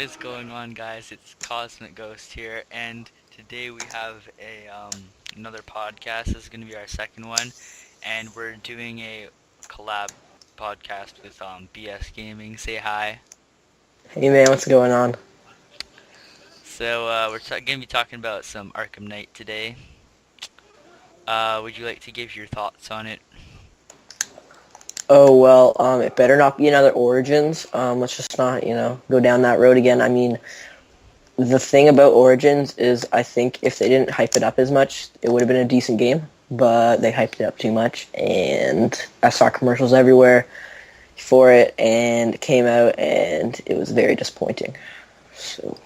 is going on, guys? It's Cosmic Ghost here, and today we have another podcast. This is going to be our second one, and we're doing a collab podcast with BS Gaming. Say hi. Hey man, what's going on? So we're going to be talking about some Arkham Knight today. Would you like to give your thoughts on it? Oh well, it better not be another Origins. Let's just not, go down that road again. I mean, the thing about Origins is I think if they didn't hype it up as much, it would have been a decent game. But they hyped it up too much, and I saw commercials everywhere for it, and it came out, and it was very disappointing. So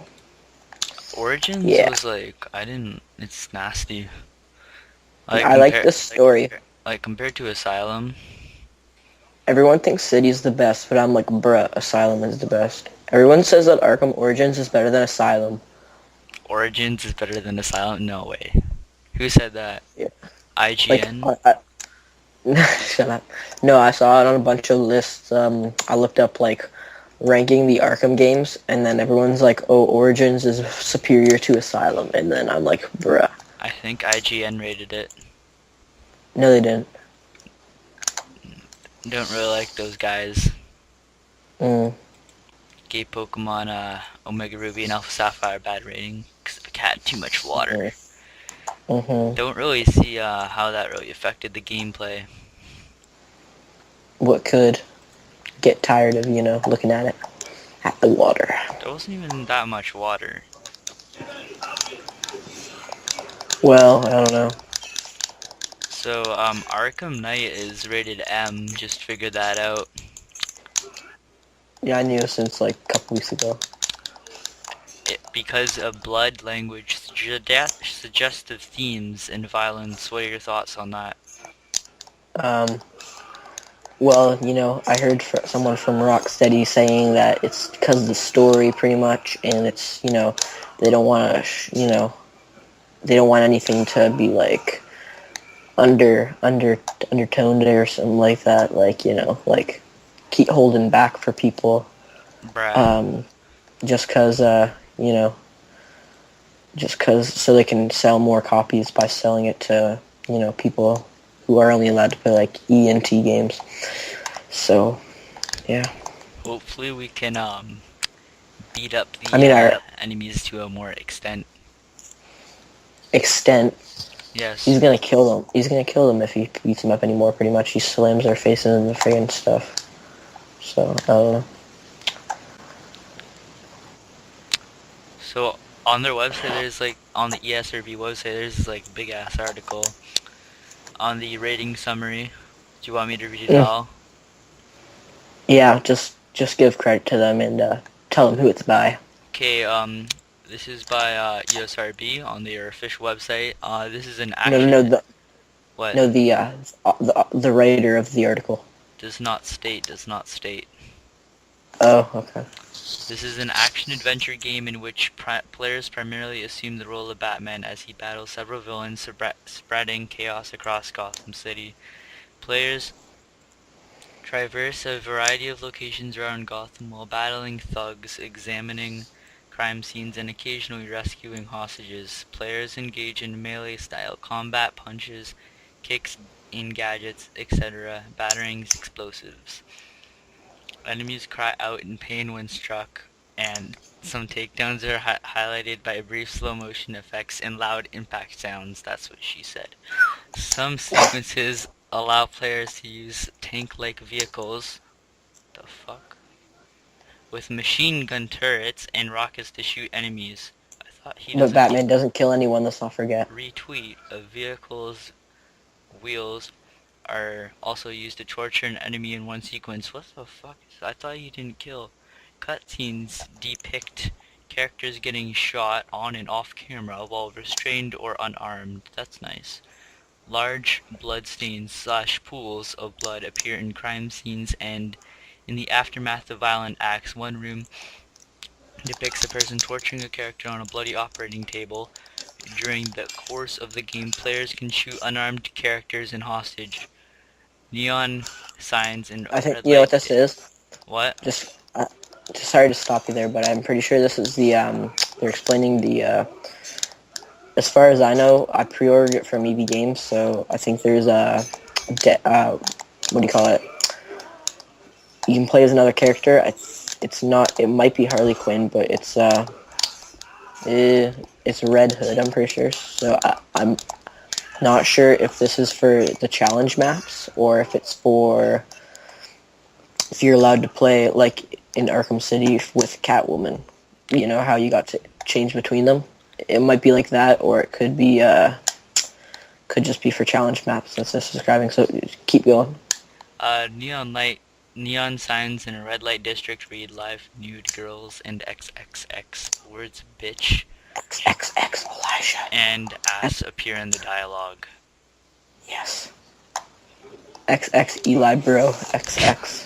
Origins yeah, was it's nasty. I like the story. Compared to Asylum. Everyone thinks City's the best, but I'm like, bruh, Asylum is the best. Everyone says that Arkham Origins is better than Asylum. Origins is better than Asylum? No way. Who said that? Yeah. IGN? Shut up. No, I saw it on a bunch of lists. I looked up ranking the Arkham games, and then everyone's like, "Oh, Origins is superior to Asylum," and then I'm like, "Bruh." I think IGN rated it. No, they didn't. Don't really like those guys. Mm. Gave Pokemon Omega Ruby and Alpha Sapphire bad rating because it had too much water. Mm-hmm. Don't really see how that really affected the gameplay. What could get tired of, looking at it? At the water. There wasn't even that much water. Well, I don't know. So, Arkham Knight is rated M, just figured that out. Yeah, I knew since a couple weeks ago. Because of blood, language, suggestive themes, and violence. What are your thoughts on that? Well, I heard someone from Rocksteady saying that it's because of the story, pretty much, and it's, they don't want to, they don't want anything to be undertoned or something like that, keep holding back for people. Bruh. Just because, so they can sell more copies by selling it to, people who are only allowed to play ENT games. So, yeah. Hopefully we can beat up the enemies to a more extent. Yes. He's gonna kill them. He's gonna kill them if he beats them up anymore. Pretty much, he slams their faces in the friggin' stuff. So I don't know. So on their website, there's on the ESRB website, there's this big ass article on the rating summary. Do you want me to read it all? Yeah, just give credit to them and tell them who it's by. Okay, this is by ESRB on their official website. This is an action... No, what? No, the writer of the article. Does not state. Oh, okay. This is an action-adventure game in which players primarily assume the role of Batman as he battles several villains, spreading chaos across Gotham City. Players traverse a variety of locations around Gotham while battling thugs, examining crime scenes, and occasionally rescuing hostages. Players engage in melee-style combat, punches, kicks in gadgets, etc., batterings, explosives. Enemies cry out in pain when struck, and some takedowns are highlighted by brief slow-motion effects and loud impact sounds. That's what she said. Some sequences allow players to use tank-like vehicles. The fuck? With machine gun turrets and rockets to shoot enemies. I thought he doesn't. But Batman doesn't kill anyone, let's not forget. Retweet of vehicles' wheels are also used to torture an enemy in one sequence. What the fuck? I thought you didn't kill. Cutscenes depict characters getting shot on and off camera while restrained or unarmed. That's nice. Large bloodstains / pools of blood appear in crime scenes and in the aftermath of violent acts. One room depicts a person torturing a character on a bloody operating table. During the course of the game, players can shoot unarmed characters and hostage. Neon signs and I think you know what this is. What? Just sorry to stop you there, but I'm pretty sure this is the they're explaining the as far as I know, I pre-ordered it from EB Games, so I think there's a what do you call it? You can play as another character. It's not. It might be Harley Quinn, but it's Red Hood. I'm pretty sure. So I'm not sure if this is for the challenge maps or if it's for if you're allowed to play like in Arkham City with Catwoman. You know how you got to change between them. It might be like that, or it could be could just be for challenge maps. That's just describing. So keep going. Neon signs in a red light district read live nude girls and XXX words bitch XXX Elijah. and ass appear in the dialogue. Yes. XX Eli bro. XX.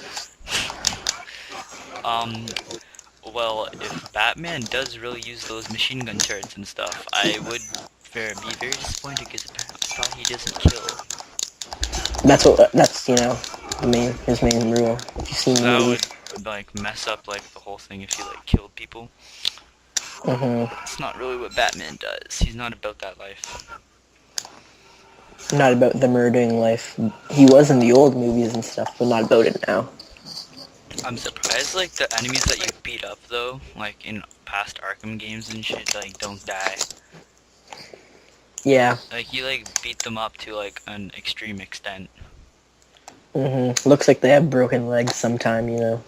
Well, if Batman does really use those machine gun turrets and stuff, I would be very disappointed because I thought he doesn't kill. That's his main rule. If you've seen the That movie. would like mess up like the whole thing if he like killed people. It's not really what Batman does. He's not about that life. Not about the murdering life. He was in the old movies and stuff, but not about it now. I'm surprised like the enemies that you beat up though, like in past Arkham games and shit, like don't die. Yeah. Like you like beat them up to like an extreme extent. Looks like they have broken legs sometime, you know.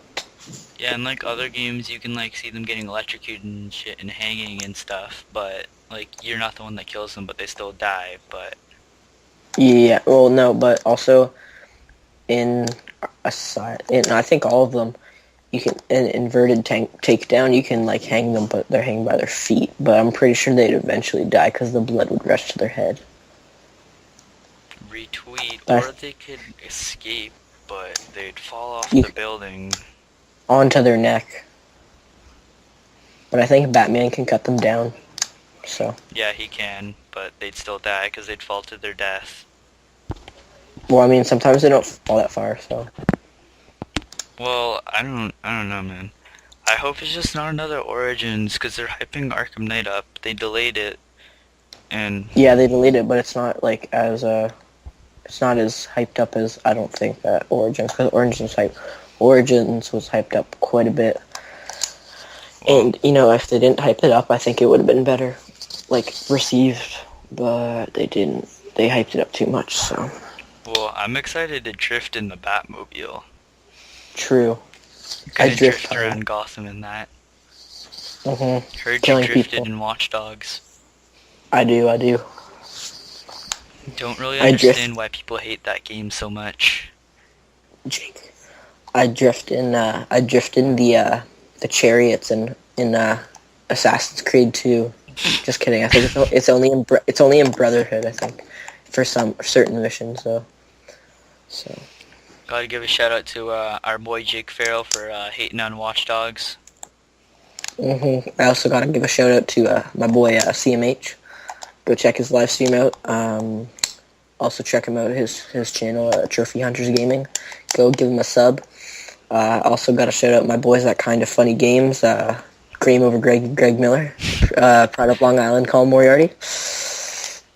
Yeah, and like other games you can like see them getting electrocuted and shit and hanging and stuff, but like you're not the one that kills them, but they still die, but Yeah, well no, but also in I think all of them, you can in inverted takedown, you can like hang them, but they're hanging by their feet. But I'm pretty sure they'd eventually die because the blood would rush to their head. retweet, or they could escape, but they'd fall off You- the building. Onto their neck. But I think Batman can cut them down. So, Yeah, he can, but they'd still die because they'd fall to their death. well, I mean, sometimes they don't fall that far. So, Well, I don't know, man. I hope it's just not another Origins, because they're hyping Arkham Knight up. They delayed it, and yeah, they deleted it, but it's not like it's not as hyped up as I don't think that Origins, because Origins was hyped up quite a bit. And, you know, if they didn't hype it up, I think it would have been better, like, received. But they didn't. They hyped it up too much, so. well, I'm excited to drift in the Batmobile. True. Gonna I drift drift around Gotham in that. Heard Killing you drifted people. in Watch Dogs. I do. Don't really I drift. understand why people hate that game so much. Jake. I drift in the chariots in Assassin's Creed 2. Just kidding. I think it's only in Brotherhood, I think, for some certain missions though. So. Gotta give a shout out to our boy Jake Farrell for hating on Watch Dogs. I also gotta give a shout out to my boy CMH. Go check his live stream out. Also check him out his channel, Trophy Hunters Gaming. Go give him a sub. Also got to shout out my boys at Kind of Funny Games. Cream over Greg Miller. Pride of Long Island, Colin Moriarty.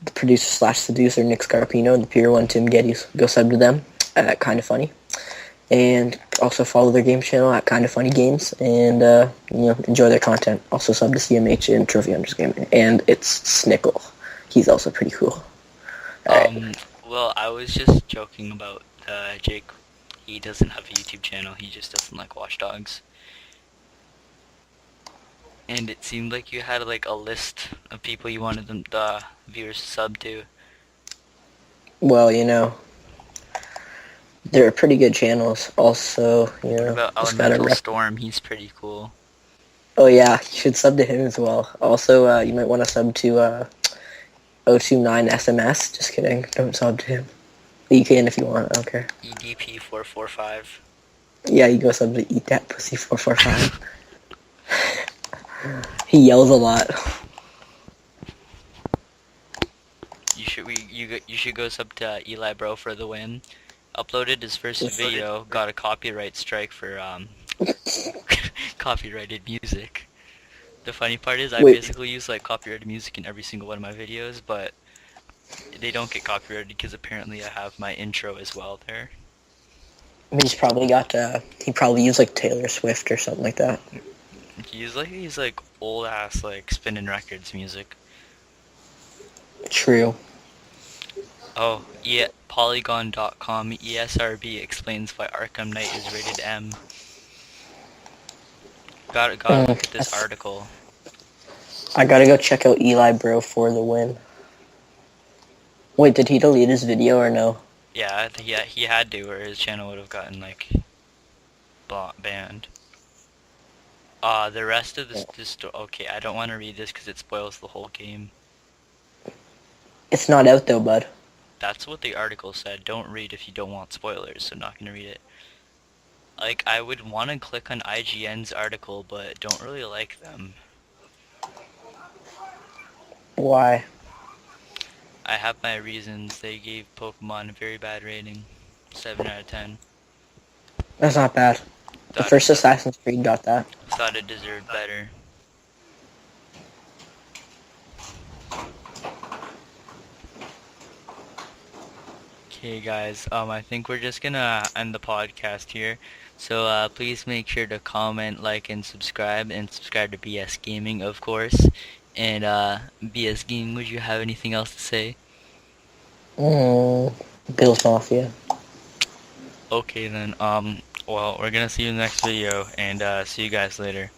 The producer / seducer Nick Scarpino and the Pure One Tim Geddes. Go sub to them at Kind of Funny. And also follow their game channel at Kind of Funny Games and enjoy their content. Also sub to CMH and Trophy Hunters Gaming. And it's Snickle. He's also pretty cool. Well, I was just joking about Jake. He doesn't have a YouTube channel. He just doesn't like Watch Dogs. And it seemed like you had like a list of people you wanted the viewers to sub to. Well, they're pretty good channels. Also, What about just gotta Elemental Storm? He's pretty cool. Oh yeah, you should sub to him as well. Also, you might want to sub to 029 SMS. Just kidding. Don't sub to him. You can if you want. I don't care. EDP445. Yeah, you go sub to Eat That Pussy 445. He yells a lot. You should go sub to Eli Bro for the win. Uploaded his first video, got a copyright strike for copyrighted music. The funny part is I Wait. basically use like copyrighted music in every single one of my videos, but they don't get copyrighted because apparently I have my intro as well there. He's probably got, he probably used like Taylor Swift or something like that. He's like old ass like spinning records music. True. Oh, yeah, Polygon.com ESRB explains why Arkham Knight is rated M. Gotta look at this article. I gotta go check out Eli Bro for the win. Wait, did he delete his video or no? Yeah, he had to, or his channel would have gotten like banned. The rest of this okay, I don't want to read this because it spoils the whole game. It's not out though, bud. That's what the article said. Don't read if you don't want spoilers, so I'm not gonna read it. Like, I would want to click on IGN's article, but don't really like them. Why? I have my reasons. They gave Pokemon a very bad rating. 7 out of 10. That's not bad. The first Assassin's Creed got that. Thought it deserved better. Okay guys, I think we're just gonna end the podcast here. So please make sure to comment, like, and subscribe to BS Gaming, of course. And BS Gaming, would you have anything else to say? Bill's Mafia. Okay then, well, we're gonna see you in the next video, and see you guys later.